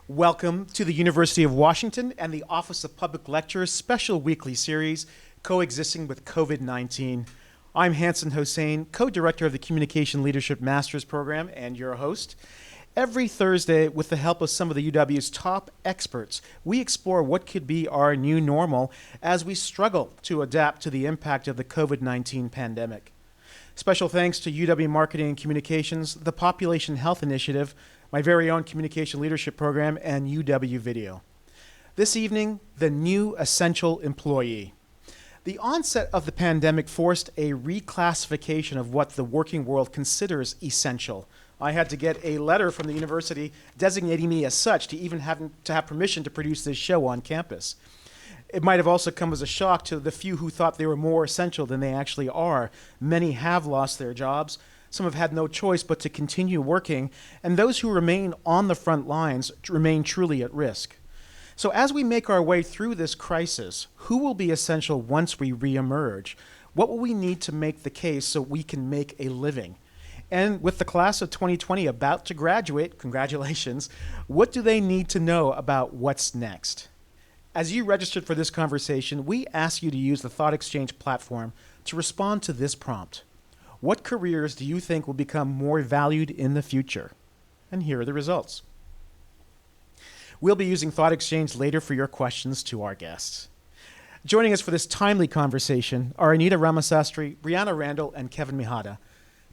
Welcome to the University of Washington and the Office of Public Lectures special weekly series, Coexisting with COVID-19. I'm Hanson Hossein, co-director of the Communication Leadership Master's Program and your host. Every Thursday, with the help of some of the UW's top experts, we explore what could be our new normal as we struggle to adapt to the impact of the COVID-19 pandemic. Special thanks to UW Marketing and Communications, the Population Health Initiative, my very own Communication Leadership Program, and UW Video. This evening, the new essential employee. The onset of the pandemic forced a reclassification of what the working world considers essential. I had to get a letter from the university designating me as such to even have permission to produce this show on campus. It might have also come as a shock to the few who thought they were more essential than they actually are. Many have lost their jobs. Some have had no choice but to continue working, and those who remain on the front lines remain truly at risk. So as we make our way through this crisis, who will be essential once we reemerge? What will we need to make the case so we can make a living? And with the class of 2020 about to graduate, congratulations, what do they need to know about what's next? As you registered for this conversation, we ask you to use the Thought Exchange platform to respond to this prompt. What careers do you think will become more valued in the future? And here are the results. We'll be using Thought Exchange later for your questions to our guests. Joining us for this timely conversation are Anita Ramasastry, Briana Randall, and Kevin Mihata.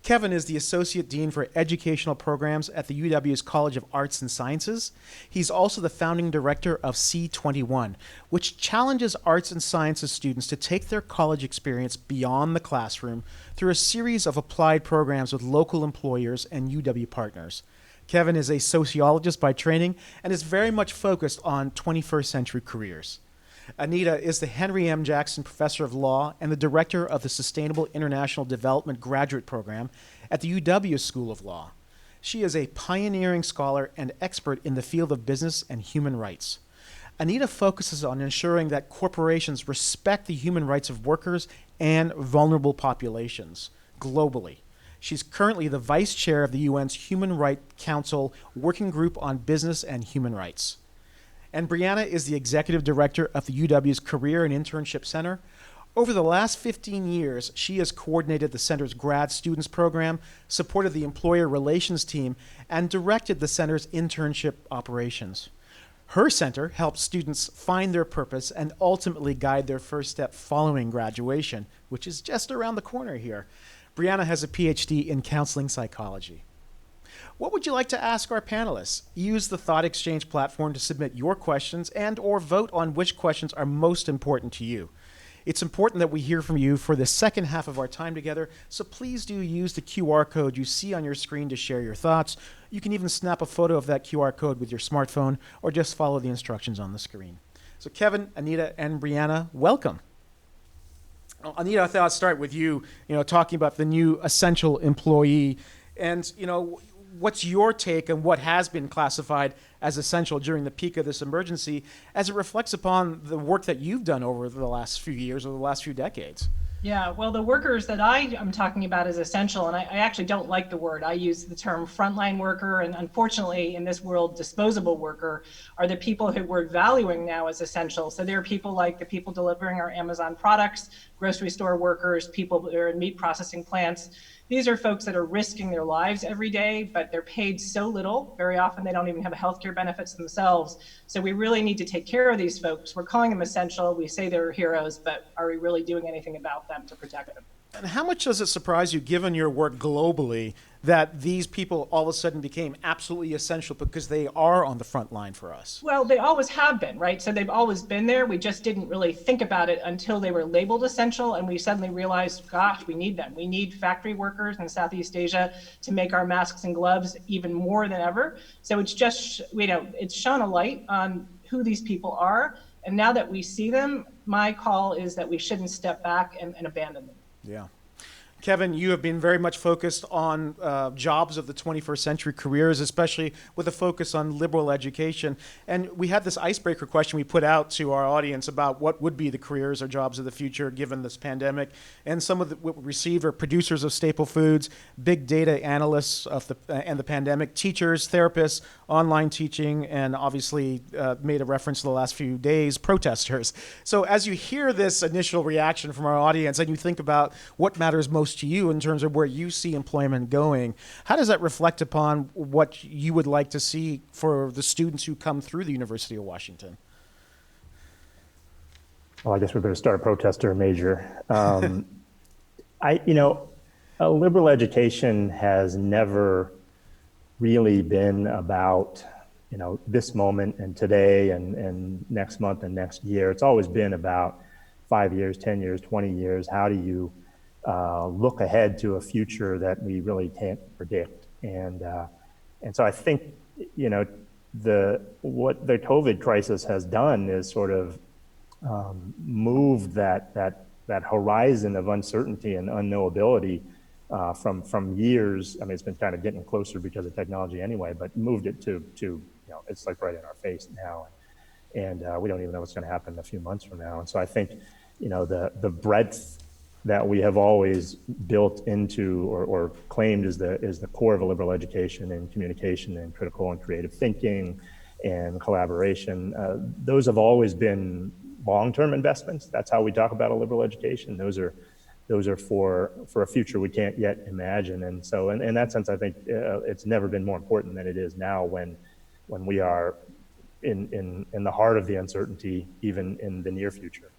Kevin is the Associate Dean for Educational Programs at the UW's College of Arts and Sciences. He's also the founding director of C21, which challenges arts and sciences students to take their college experience beyond the classroom through a series of applied programs with local employers and UW partners. Kevin is a sociologist by training and is very much focused on 21st century careers. Anita is the Henry M. Jackson Professor of Law and the Director of the Sustainable International Development Graduate Program at the UW School of Law. She is a pioneering scholar and expert in the field of business and human rights. Anita focuses on ensuring that corporations respect the human rights of workers and vulnerable populations globally. She's currently the Vice Chair of the UN's Human Rights Council Working Group on Business and Human Rights. And Briana is the Executive Director of the UW's Career and Internship Center. Over the last 15 years, she has coordinated the center's grad students program, supported the employer relations team, and directed the center's internship operations. Her center helps students find their purpose and ultimately guide their first step following graduation, which is just around the corner here. Briana has a PhD in counseling psychology. What would you like to ask our panelists? Use the Thought Exchange platform to submit your questions and or vote on which questions are most important to you. It's important that we hear from you for the second half of our time together, so please do use the QR code you see on your screen to share your thoughts. You can even snap a photo of that QR code with your smartphone or just follow the instructions on the screen. So Kevin, Anita, and Briana, welcome. Anita, I thought I'd start with you, talking about the new essential employee. And, what's your take on what has been classified as essential during the peak of this emergency as it reflects upon the work that you've done over the last few years or the last few decades? Yeah, well, the workers that I am talking about as essential, and I actually don't like the word. I use the term frontline worker, and unfortunately in this world, disposable worker are the people who we're valuing now as essential. So there are people like the people delivering our Amazon products, grocery store workers, people that are in meat processing plants. These are folks that are risking their lives every day, but they're paid so little. Very often they don't even have healthcare benefits themselves. So we really need to take care of these folks. We're calling them essential. We say they're heroes, but are we really doing anything about them to protect them? And how much does it surprise you, given your work globally, that these people all of a sudden became absolutely essential because they are on the front line for us? Well, they always have been, right? So they've always been there. We just didn't really think about it until they were labeled essential, and we suddenly realized, gosh, we need them. We need factory workers in Southeast Asia to make our masks and gloves even more than ever. So it's just, it's shone a light on who these people are. And now that we see them, my call is that we shouldn't step back and abandon them. Yeah. Kevin, you have been very much focused on jobs of the 21st century, careers, especially with a focus on liberal education. And we had this icebreaker question we put out to our audience about what would be the careers or jobs of the future given this pandemic. And some of what we received are producers of staple foods, big data analysts of and the pandemic, teachers, therapists, online teaching, and obviously made a reference to the last few days, protesters. So as you hear this initial reaction from our audience and you think about what matters most to you in terms of where you see employment going, how does that reflect upon what you would like to see for the students who come through the University of Washington? Well, I guess we better start a protester major. A liberal education has never really been about, this moment and today and next month and next year. It's always been about 5 years, 10 years, 20 years. How do you look ahead to a future that we really can't predict? And so I think, what the COVID crisis has done is sort of moved that horizon of uncertainty and unknowability from years. I mean, it's been kind of getting closer because of technology anyway, but moved it to it's like right in our face now. And we don't even know what's going to happen in a few months from now. And so I think, the breadth that we have always built into or claimed is the core of a liberal education and communication and critical and creative thinking and collaboration. Those have always been long-term investments. That's how we talk about a liberal education. Those are for a future we can't yet imagine. And so in that sense, I think it's never been more important than it is now when we are in the heart of the uncertainty, even in the near future.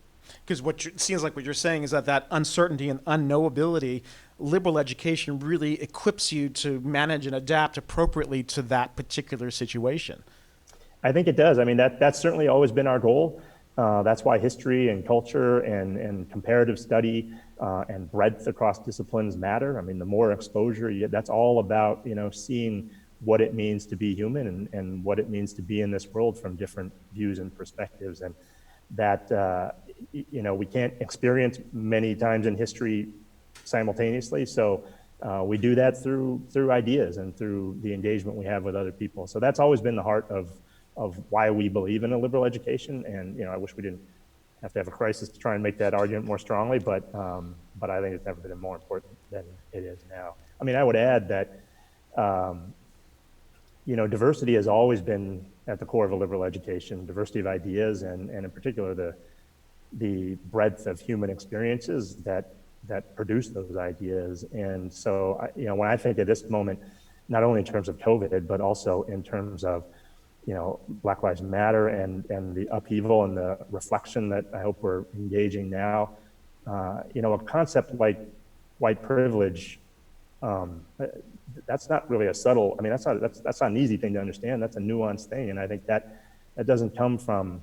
Because it seems like what you're saying is that uncertainty and unknowability, liberal education really equips you to manage and adapt appropriately to that particular situation. I think it does. I mean, that's certainly always been our goal. That's why history and culture and comparative study and breadth across disciplines matter. I mean, the more exposure you get, that's all about, seeing what it means to be human and what it means to be in this world from different views and perspectives. And that, we can't experience many times in history simultaneously. So we do that through ideas and through the engagement we have with other people. So that's always been the heart of why we believe in a liberal education. And, I wish we didn't have to have a crisis to try and make that argument more strongly, but I think it's never been more important than it is now. I mean, I would add that, diversity has always been at the core of a liberal education, diversity of ideas, and in particular, the breadth of human experiences that produce those ideas. And so, when I think of this moment, not only in terms of COVID, but also in terms of, Black Lives Matter and the upheaval and the reflection that I hope we're engaging now, a concept like white privilege, that's not really a subtle, I mean, that's not an easy thing to understand. That's a nuanced thing. And I think that doesn't come from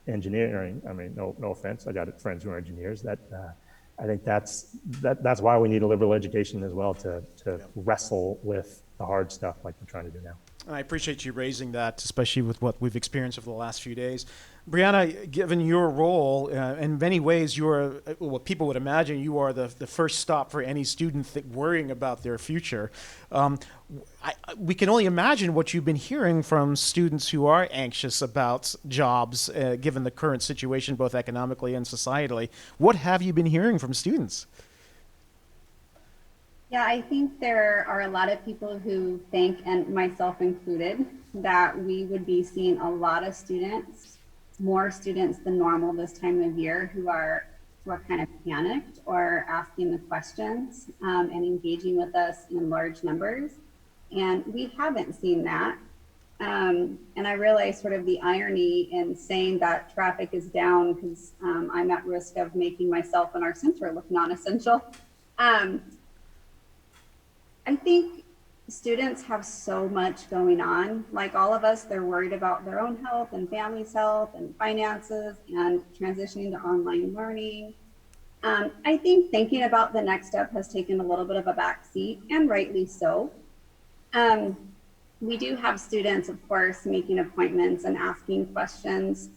engineering. I mean, no offense. I got friends who are engineers. I think that's why we need a liberal education as well to wrestle with the hard stuff like we're trying to do now. I appreciate you raising that, especially with what we've experienced over the last few days. Briana, given your role, in many ways, you are what people would imagine you are the first stop for any student worrying about their future. We can only imagine what you've been hearing from students who are anxious about jobs, given the current situation, both economically and societally. What have you been hearing from students? Yeah, I think there are a lot of people who think, and myself included, that we would be seeing a lot of students, more students than normal this time of year, who are kind of panicked or asking the questions and engaging with us in large numbers. And we haven't seen that. And I realize sort of the irony in saying that traffic is down because I'm at risk of making myself and our center look non-essential. I think students have so much going on. Like all of us, they're worried about their own health and family's health and finances and transitioning to online learning. I think thinking about the next step has taken a little bit of a backseat, and rightly so. We do have students, of course, making appointments and asking questions.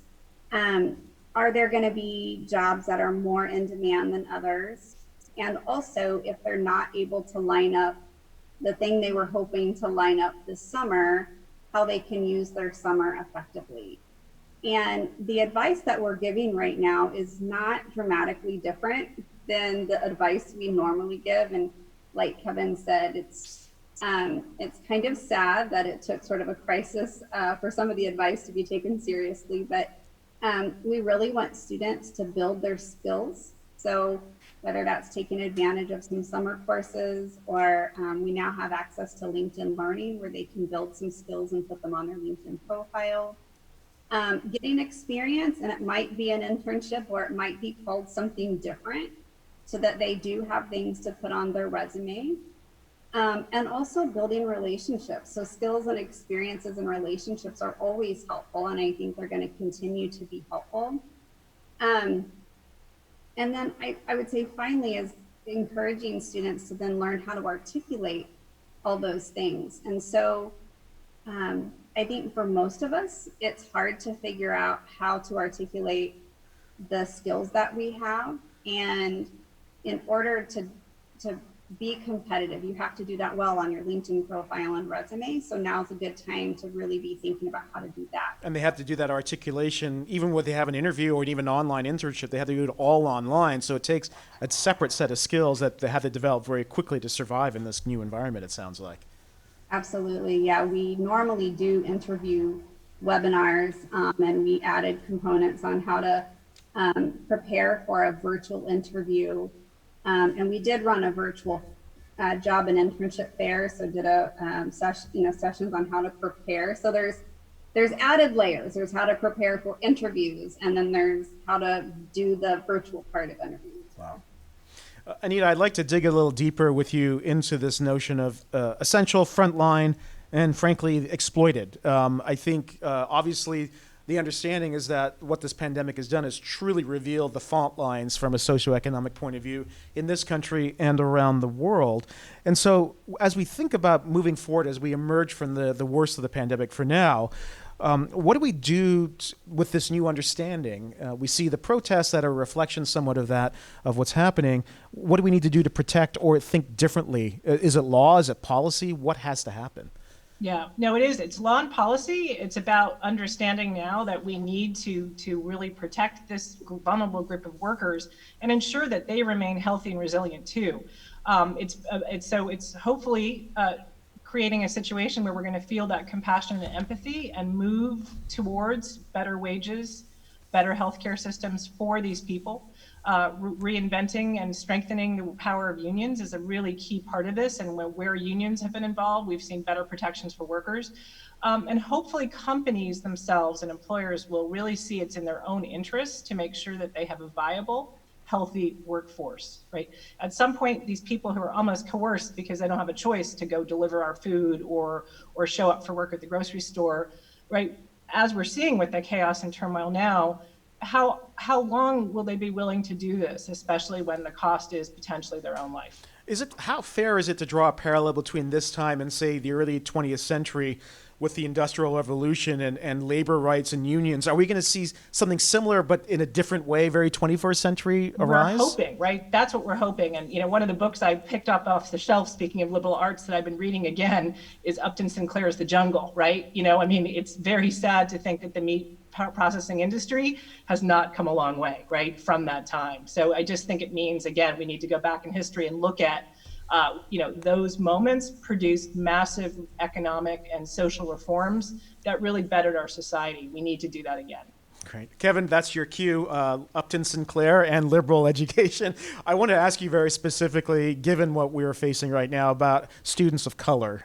Are there going to be jobs that are more in demand than others? And also, if they're not able to line up the thing they were hoping to line up this summer, how they can use their summer effectively. And the advice that we're giving right now is not dramatically different than the advice we normally give. And like Kevin said, it's kind of sad that it took sort of a crisis for some of the advice to be taken seriously, but we really want students to build their skills. So whether that's taking advantage of some summer courses, or we now have access to LinkedIn Learning where they can build some skills and put them on their LinkedIn profile. Getting experience, and it might be an internship or it might be called something different, so that they do have things to put on their resume. And also building relationships. So skills and experiences and relationships are always helpful, and I think they're going to continue to be helpful. And then I would say finally is encouraging students to then learn how to articulate all those things. And so I think for most of us, it's hard to figure out how to articulate the skills that we have. And in order to be competitive, you have to do that well on your LinkedIn profile and resume. So now's a good time to really be thinking about how to do that. And they have to do that articulation, even when they have an interview or even an online internship, they have to do it all online. So it takes a separate set of skills that they have to develop very quickly to survive in this new environment, it sounds like. Absolutely. Yeah, we normally do interview webinars, and we added components on how to prepare for a virtual interview. And we did run a virtual job and internship fair, so did a sessions on how to prepare. So there's added layers. There's how to prepare for interviews, and then there's how to do the virtual part of interviews. Wow. Anita, I'd like to dig a little deeper with you into this notion of essential, frontline, and frankly, exploited. I think obviously the understanding is that what this pandemic has done is truly revealed the fault lines from a socioeconomic point of view in this country and around the world. And so as we think about moving forward, as we emerge from the worst of the pandemic for now, what do we do with this new understanding? We see the protests that are a reflection somewhat of that, of what's happening. What do we need to do to protect or think differently? Is it law? Is it policy? What has to happen? Yeah, no, it is. It's law and policy. It's about understanding now that we need to really protect this vulnerable group of workers and ensure that they remain healthy and resilient too. It's hopefully creating a situation where we're going to feel that compassion and empathy and move towards better wages, better healthcare systems for these people. Reinventing and strengthening the power of unions is a really key part of this, and where unions have been involved, we've seen better protections for workers. And hopefully companies themselves and employers will really see it's in their own interest to make sure that they have a viable, healthy workforce, right? At some point, these people who are almost coerced because they don't have a choice to go deliver our food or show up for work at the grocery store, right? As we're seeing with the chaos and turmoil now, how long will they be willing to do this, especially when the cost is potentially their own life? How fair is it to draw a parallel between this time and, say, the early 20th century with the Industrial Revolution and labor rights and unions? Are we going to see something similar but in a different way, very 21st century arise? We're hoping, right? That's what we're hoping. And one of the books I picked up off the shelf, speaking of liberal arts, that I've been reading again is Upton Sinclair's The Jungle, right? It's very sad to think that the meat processing industry has not come a long way, right, from that time. So I just think it means, again, we need to go back in history and look at those moments produced massive economic and social reforms that really bettered our society. We need to do that again. Great. Kevin, that's your cue, Upton Sinclair and liberal education. I want to ask you very specifically, given what we're facing right now, about students of color.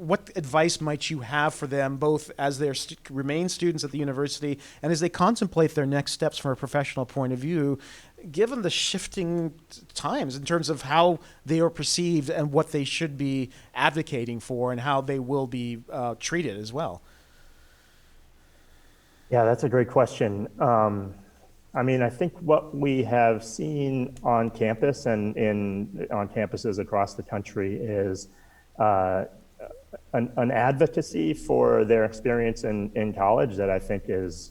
What advice might you have for them, both as they remain students at the university and as they contemplate their next steps from a professional point of view, given the shifting times in terms of how they are perceived and what they should be advocating for and how they will be treated as well? Yeah, that's a great question. I think what we have seen on campus and on campuses across the country is an advocacy for their experience in college that I think is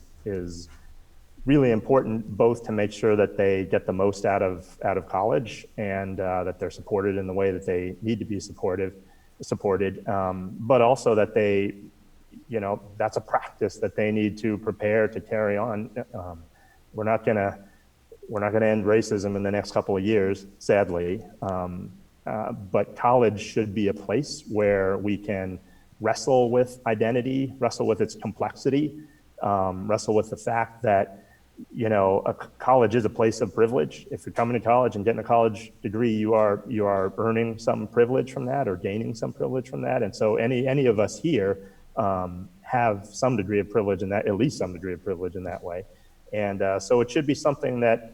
really important both to make sure that they get the most out of college and that they're supported in the way that they need to be supported, but also that they, that's a practice that they need to prepare to carry on. We're not gonna end racism in the next couple of years, sadly, but college should be a place where we can wrestle with identity, wrestle with its complexity, wrestle with the fact that a college is a place of privilege. If you're coming to college and getting a college degree, you are earning some privilege from that or gaining some privilege from that. And so any of us here have some degree of privilege in that, at least some degree of privilege in that way. And so it should be something that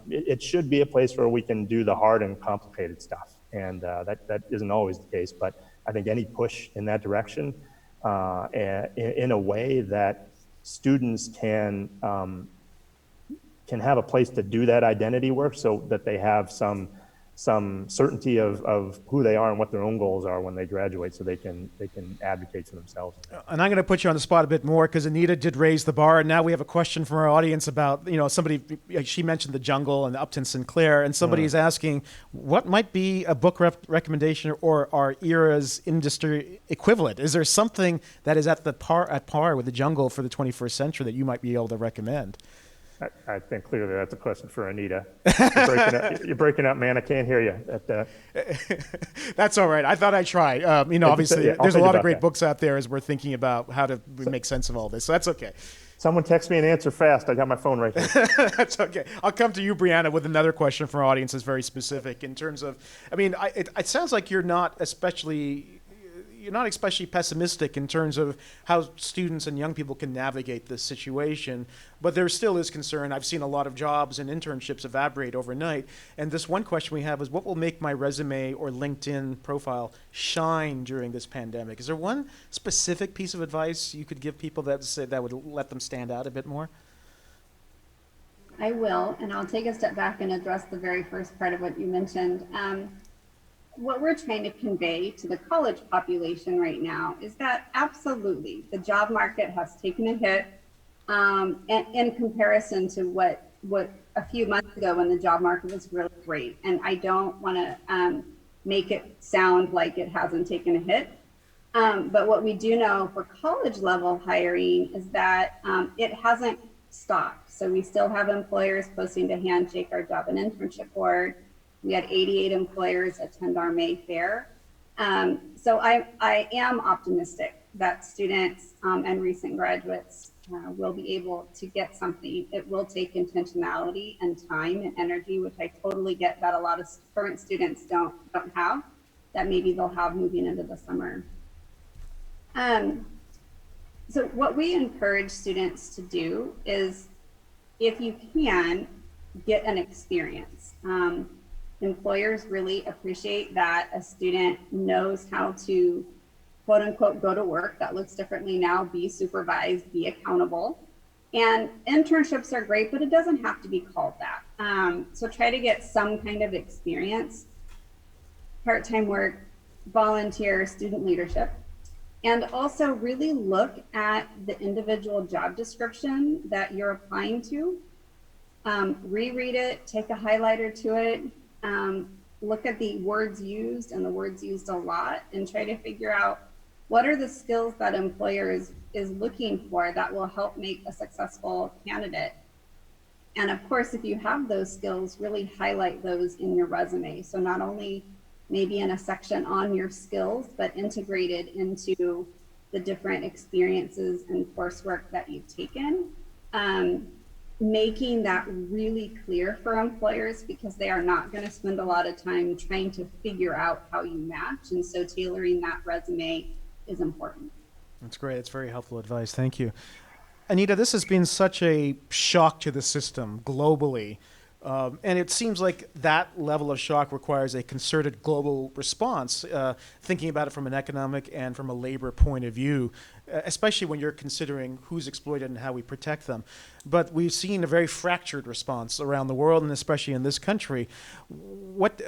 it should be a place where we can do the hard and complicated stuff. And that isn't always the case, but I think any push in that direction in a way that students can have a place to do that identity work so that they have some certainty of who they are and what their own goals are when they graduate, so they can advocate for themselves. And I'm going to put you on the spot a bit more because Anita did raise the bar, and now we have a question from our audience about, somebody, she mentioned The Jungle and Upton Sinclair, and somebody is asking what might be a book recommendation or our era's industry equivalent. Is there something that is at par with The Jungle for the 21st century that you might be able to recommend? I think clearly that's a question for Anita. You're breaking up, man. I can't hear you. That's all right. I thought I'd try. Obviously, there's a lot of great books out there as we're thinking about how to make sense of all this. So that's okay. Someone text me an answer fast. I got my phone right there. That's okay. I'll come to you, Briana, with another question from our audience that's very specific in terms of, it sounds like you're not especially pessimistic in terms of how students and young people can navigate this situation, but there still is concern. I've seen a lot of jobs and internships evaporate overnight, and this one question we have is, what will make my resume or LinkedIn profile shine during this pandemic? Is there one specific piece of advice you could give people that would let them stand out a bit more? I will, and I'll take a step back and address the very first part of what you mentioned. What we're trying to convey to the college population right now is that absolutely the job market has taken a hit in comparison to what a few months ago when the job market was really great. And I don't want to make it sound like it hasn't taken a hit. But what we do know for college level hiring is that it hasn't stopped. So we still have employers posting to Handshake, our job and internship board. We had 88 employers attend our May fair. So I am optimistic that students and recent graduates will be able to get something. It will take intentionality and time and energy, which I totally get that a lot of current students don't have, that maybe they'll have moving into the summer. So what we encourage students to do is, if you can, get an experience. Employers really appreciate that a student knows how to, quote unquote, go to work. That looks differently now, be supervised, be accountable. And internships are great, but it doesn't have to be called that. So try to get some kind of experience, part-time work, volunteer, student leadership, and also really look at the individual job description that you're applying to. Reread it, take a highlighter to it, look at the words used and the words used a lot, and try to figure out what are the skills that employer is looking for that will help make a successful candidate. And of course, if you have those skills, really highlight those in your resume. So not only maybe in a section on your skills, but integrated into the different experiences and coursework that you've taken. Making that really clear for employers, because they are not going to spend a lot of time trying to figure out how you match. And so tailoring that resume is important. That's great. That's very helpful advice. Thank you. Anita, this has been such a shock to the system globally. And it seems like that level of shock requires a concerted global response, thinking about it from an economic and from a labor point of view, especially when you're considering who's exploited and how we protect them. But we've seen a very fractured response around the world, and especially in this country.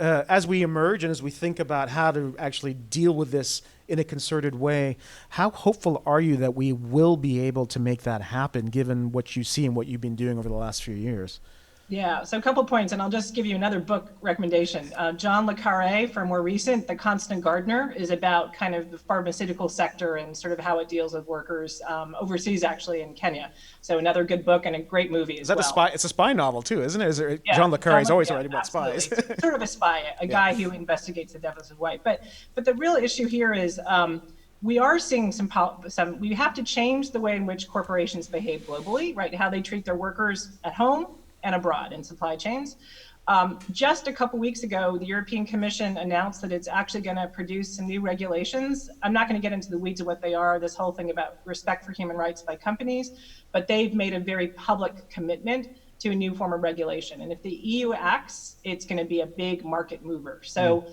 As we emerge and as we think about how to actually deal with this in a concerted way. How hopeful are you that we will be able to make that happen, given what you see and what you've been doing over the last few years? Yeah, so a couple points, and I'll just give you another book recommendation. John le Carre, for more recent, The Constant Gardener, is about kind of the pharmaceutical sector and sort of how it deals with workers overseas, actually, in Kenya. So another good book and a great movie as well. Is that a spy? It's a spy novel too, isn't it? Yeah, John le Carre is always yeah, writing about spies. Sort of a spy, a guy who investigates the death of his wife. But the real issue here is we are seeing some, we have to change the way in which corporations behave globally, right? How they treat their workers at home and abroad in supply chains. Just a couple weeks ago, the European Commission announced that it's actually going to produce some new regulations. I'm not going to get into the weeds of what they are, this whole thing about respect for human rights by companies, but they've made a very public commitment to a new form of regulation. And if the EU acts, it's going to be a big market mover. So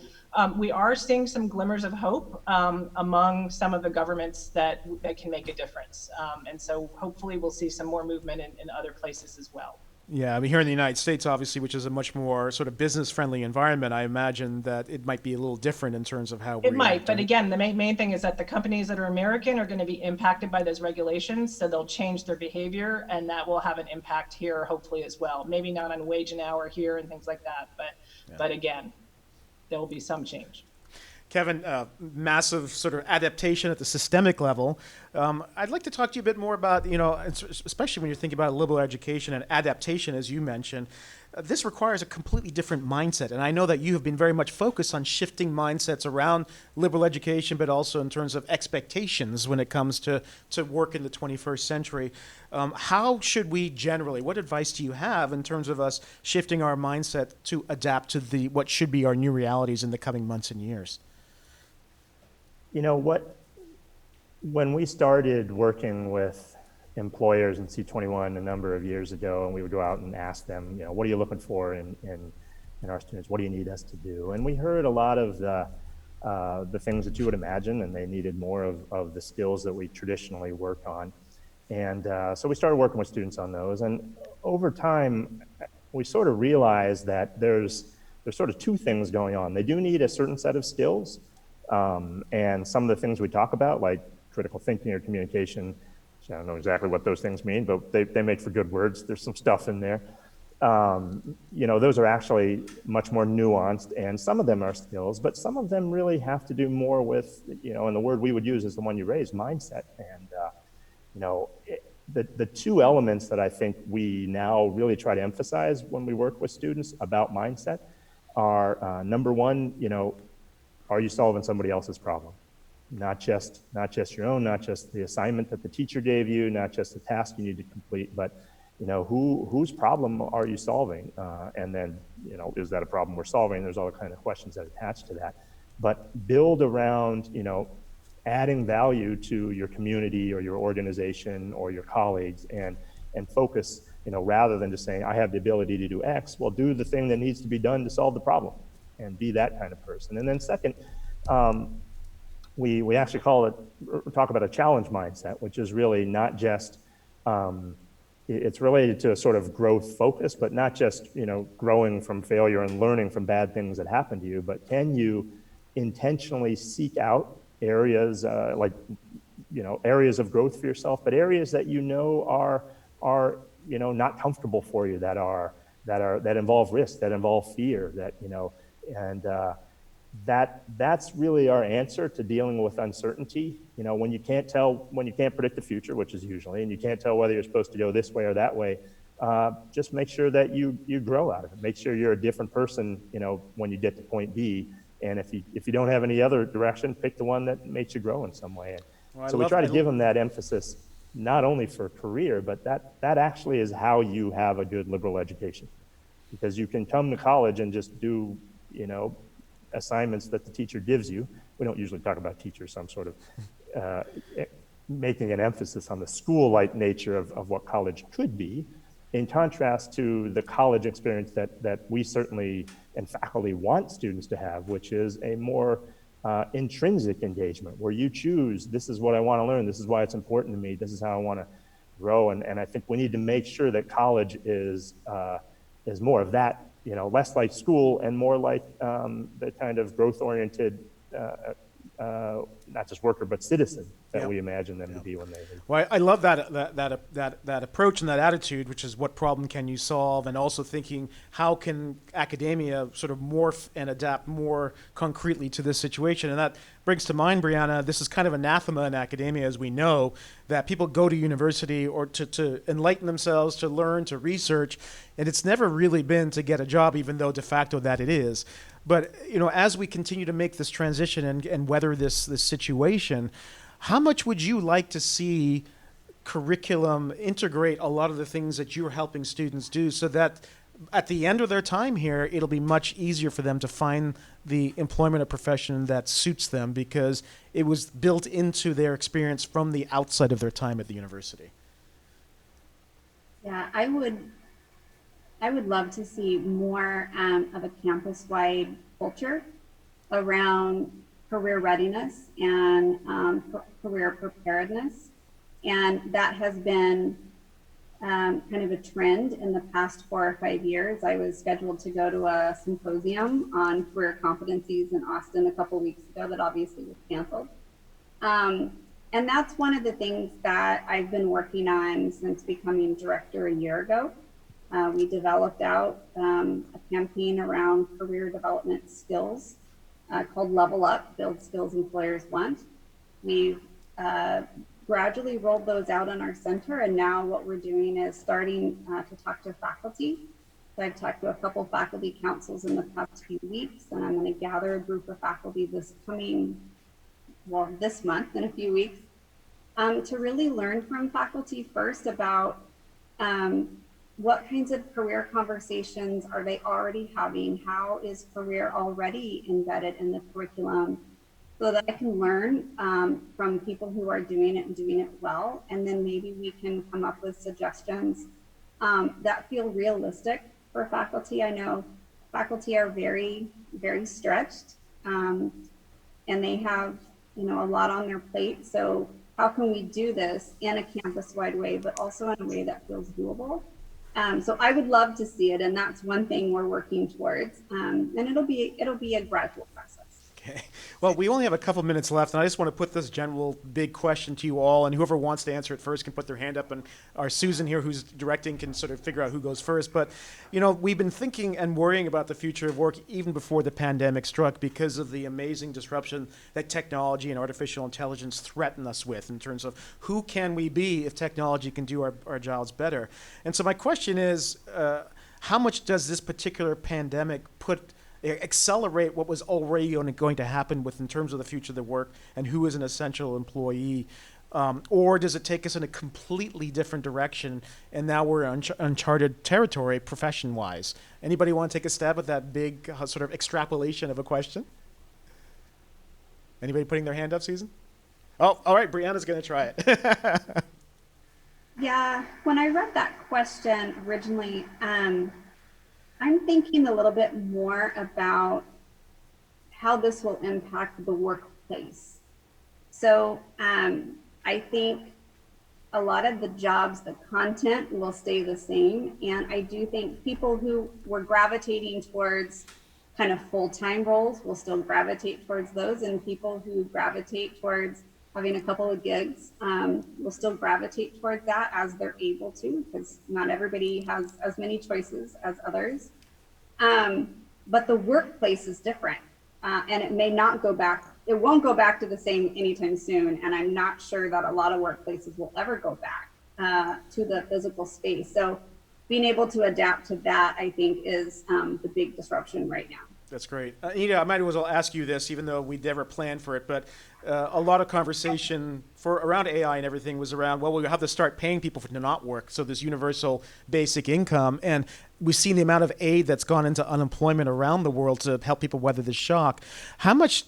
we are seeing some glimmers of hope among some of the governments that can make a difference. And so hopefully we'll see some more movement in other places as well. Yeah, I mean, here in the United States, obviously, which is a much more sort of business-friendly environment, I imagine that it might be a little different in terms of how we It might, but again, the main thing is that the companies that are American are going to be impacted by those regulations, so they'll change their behavior, and that will have an impact here, hopefully, as well. Maybe not on wage and hour here and things like that, but again, there will be some change. Kevin, massive sort of adaptation at the systemic level. I'd like to talk to you a bit more about, especially when you're thinking about liberal education and adaptation, as you mentioned. This requires a completely different mindset. And I know that you have been very much focused on shifting mindsets around liberal education, but also in terms of expectations when it comes to work in the 21st century. How should we generally, what advice do you have in terms of us shifting our mindset to adapt to what should be our new realities in the coming months and years? You know what, when we started working with employers in C21 a number of years ago, and we would go out and ask them, what are you looking for in our students? What do you need us to do? And we heard a lot of the things that you would imagine, and they needed more of the skills that we traditionally work on. And so we started working with students on those. And over time, we sort of realized that there's sort of two things going on. They do need a certain set of skills. And some of the things we talk about, like critical thinking or communication, I don't know exactly what those things mean, but they make for good words. There's some stuff in there. Those are actually much more nuanced, and some of them are skills, but some of them really have to do more with, and the word we would use is the one you raised, mindset. And, the two elements that I think we now really try to emphasize when we work with students about mindset are, number one, are you solving somebody else's problem? Not just your own, not just the assignment that the teacher gave you, not just the task you need to complete, but whose problem are you solving? And then, is that a problem we're solving? There's all kinds of questions that attach to that. But build around, adding value to your community or your organization or your colleagues, and focus, rather than just saying, I have the ability to do X, well, do the thing that needs to be done to solve the problem, and be that kind of person. And then second, we actually talk about a challenge mindset, which is really not just, it's related to a sort of growth focus, but not just, growing from failure and learning from bad things that happen to you, but can you intentionally seek out areas areas of growth for yourself, but areas that are not comfortable for you, that involve risk, that involve fear, that's really our answer to dealing with uncertainty. When you can't predict the future, which is usually, and you can't tell whether you're supposed to go this way or that way, just make sure that you grow out of it. Make sure you're a different person, when you get to point B. And if you don't have any other direction, pick the one that makes you grow in some way. So we try to give them that emphasis, not only for career, but that actually is how you have a good liberal education. Because you can come to college and just do, assignments that the teacher gives you. We don't usually talk about teachers, so I'm sort of making an emphasis on the school-like nature of what college could be, in contrast to the college experience that we certainly and faculty want students to have, which is a more intrinsic engagement, where you choose, this is what I want to learn, this is why it's important to me, this is how I want to grow. And I think we need to make sure that college is more of that, less like school and more like the kind of growth-oriented not just worker, but citizen that Yep. we imagine them to be when they leave. Well, I love that approach and that attitude, which is what problem can you solve, and also thinking how can academia sort of morph and adapt more concretely to this situation. And that brings to mind, Briana, this is kind of anathema in academia, as we know, that people go to university or to enlighten themselves, to learn, to research, and it's never really been to get a job, even though de facto that it is. But as we continue to make this transition and weather this situation, how much would you like to see curriculum integrate a lot of the things that you're helping students do, so that at the end of their time here, it'll be much easier for them to find the employment or profession that suits them because it was built into their experience from the outside of their time at the university? Yeah, I would love to see more of a campus-wide culture around career readiness and career preparedness. And that has been kind of a trend in the past 4 or 5 years. I was scheduled to go to a symposium on career competencies in Austin a couple weeks ago that obviously was canceled. And that's one of the things that I've been working on since becoming director a year ago. We developed out a campaign around career development skills called Level Up, Build Skills Employers Want. We've gradually rolled those out on our center, and now what we're doing is starting to talk to faculty. So I've talked to a couple faculty councils in the past few weeks, and I'm going to gather a group of faculty this month in a few weeks, to really learn from faculty first about what kinds of career conversations are they already having? How is career already embedded in the curriculum, so that I can learn from people who are doing it and doing it well. And then maybe we can come up with suggestions that feel realistic for faculty. I know faculty are very, very stretched, and they have a lot on their plate. So how can we do this in a campus-wide way, but also in a way that feels doable? So I would love to see it, and that's one thing we're working towards. And it'll be a gradual process. Okay. Well, we only have a couple minutes left, and I just want to put this general big question to you all, and whoever wants to answer it first can put their hand up, and our Susan here, who's directing, can sort of figure out who goes first. But, we've been thinking and worrying about the future of work even before the pandemic struck because of the amazing disruption that technology and artificial intelligence threaten us with in terms of who can we be if technology can do our jobs better. And so my question is, how much does this particular pandemic accelerate what was already going to happen in terms of the future of the work and who is an essential employee? Or does it take us in a completely different direction and now we're in uncharted territory profession-wise? Anybody want to take a stab at that big sort of extrapolation of a question? Anybody putting their hand up, Susan? Oh, all right, Brianna's going to try it. Yeah, when I read that question originally, I'm thinking a little bit more about how this will impact the workplace. So I think a lot of the jobs, the content will stay the same. And I do think people who were gravitating towards kind of full-time roles will still gravitate towards those. And people who gravitate towards having a couple of gigs will still gravitate towards that as they're able to, because not everybody has as many choices as others. But the workplace is different, and it may not go back. It won't go back to the same anytime soon. And I'm not sure that a lot of workplaces will ever go back to the physical space. So being able to adapt to that, I think, is the big disruption right now. That's great. Anita, I might as well ask you this, even though we never planned for it, but a lot of conversation around AI and everything was around, well, we have to start paying people to not work, so this universal basic income. And we've seen the amount of aid that's gone into unemployment around the world to help people weather the shock. How much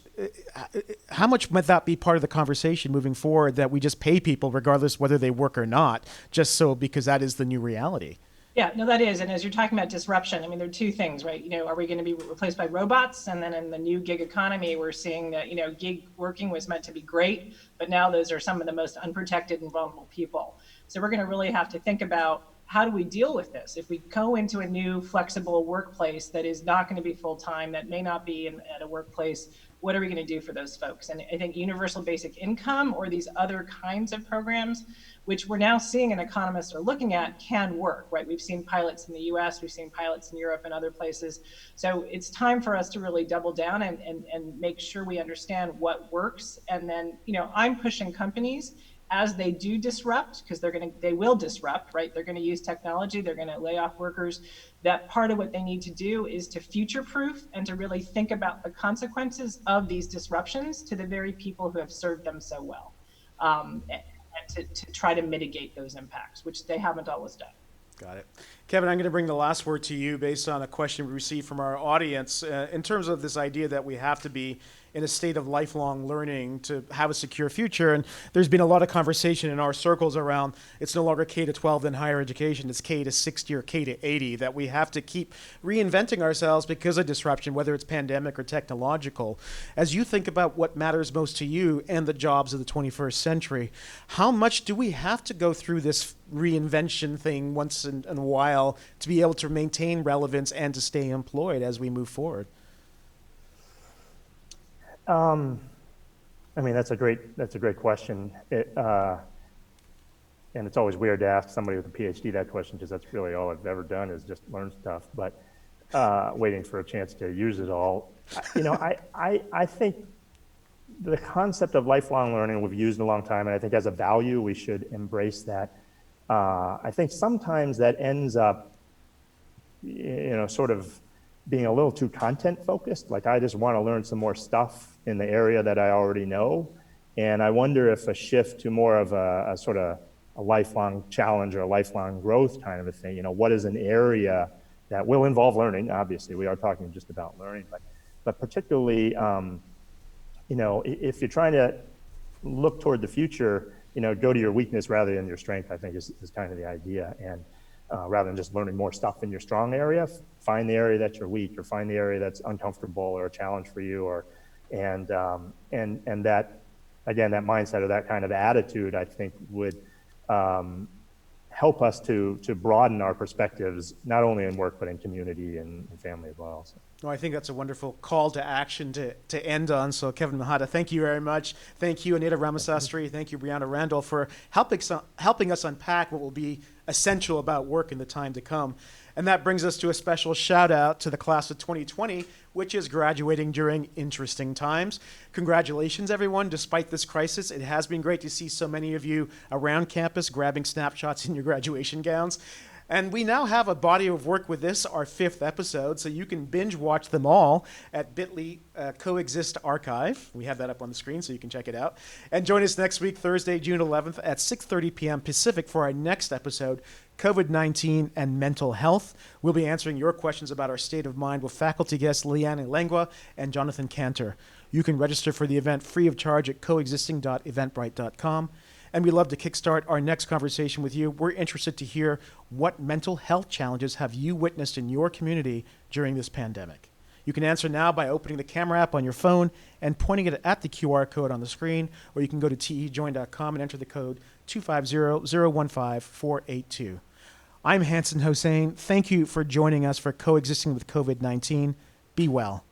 might that be part of the conversation moving forward, that we just pay people regardless whether they work or not, just so because that is the new reality? Yeah, no, that is. And as you're talking about disruption, I mean, there are two things, right? Are we going to be replaced by robots? And then in the new gig economy, we're seeing that, gig working was meant to be great, but now those are some of the most unprotected and vulnerable people. So we're going to really have to think about, how do we deal with this? If we go into a new flexible workplace that is not going to be full-time, that may not be at a workplace what are we going to do for those folks? And I think universal basic income or these other kinds of programs, which we're now seeing and economists are looking at, can work, right? We've seen pilots in the US, we've seen pilots in Europe and other places. So it's time for us to really double down and make sure we understand what works. And then, I'm pushing companies as they do disrupt, because they will disrupt, right? They're going to use technology, they're going to lay off workers. That part of what they need to do is to future-proof and to really think about the consequences of these disruptions to the very people who have served them so well, and to try to mitigate those impacts, which they haven't always done. Got it. Kevin, I'm going to bring the last word to you based on a question we received from our audience in terms of this idea that we have to be in a state of lifelong learning to have a secure future. And there's been a lot of conversation in our circles around it's no longer K to 12 in higher education, it's K to 60 or K to 80, that we have to keep reinventing ourselves because of disruption, whether it's pandemic or technological. As you think about what matters most to you and the jobs of the 21st century, how much do we have to go through this reinvention thing once in a while to be able to maintain relevance and to stay employed as we move forward? I mean, that's a great question. And it's always weird to ask somebody with a PhD that question, because that's really all I've ever done is just learn stuff, but waiting for a chance to use it all. I think the concept of lifelong learning we've used in a long time, and I think as a value, we should embrace that. I think sometimes that ends up, sort of being a little too content focused. Like, I just want to learn some more stuff in the area that I already know. And I wonder if a shift to more of a sort of a lifelong challenge or a lifelong growth kind of a thing, what is an area that will involve learning? Obviously, we are talking just about learning, but particularly, if you're trying to look toward the future, go to your weakness rather than your strength, I think is kind of the idea. And rather than just learning more stuff in your strong area, find the area that you're weak, or find the area that's uncomfortable or a challenge for you, and that, again, that mindset or that kind of attitude, I think would help us to broaden our perspectives, not only in work, but in community and family as well. So. Well, I think that's a wonderful call to action to end on. So Kevin, Mihata, thank you very much. Thank you, Anita Ramasastry. Thank you, Briana Randall, for helping us unpack what will be essential about work in the time to come. And that brings us to a special shout out to the class of 2020, which is graduating during interesting times. Congratulations, everyone. Despite this crisis, it has been great to see so many of you around campus grabbing snapshots in your graduation gowns. And we now have a body of work with this, our 5th episode, so you can binge watch them all at bit.ly Coexist Archive. We have that up on the screen, so you can check it out. And join us next week, Thursday, June 11th at 6:30 p.m. Pacific for our next episode, COVID-19 and Mental Health. We'll be answering your questions about our state of mind with faculty guests Liana Lengua and Jonathan Cantor. You can register for the event free of charge at coexisting.eventbrite.com. And we'd love to kickstart our next conversation with you. We're interested to hear what mental health challenges have you witnessed in your community during this pandemic. You can answer now by opening the camera app on your phone and pointing it at the QR code on the screen, or you can go to tejoin.com and enter the code 250-015-482. I'm Hanson Hossein. Thank you for joining us for Coexisting with COVID-19. Be well.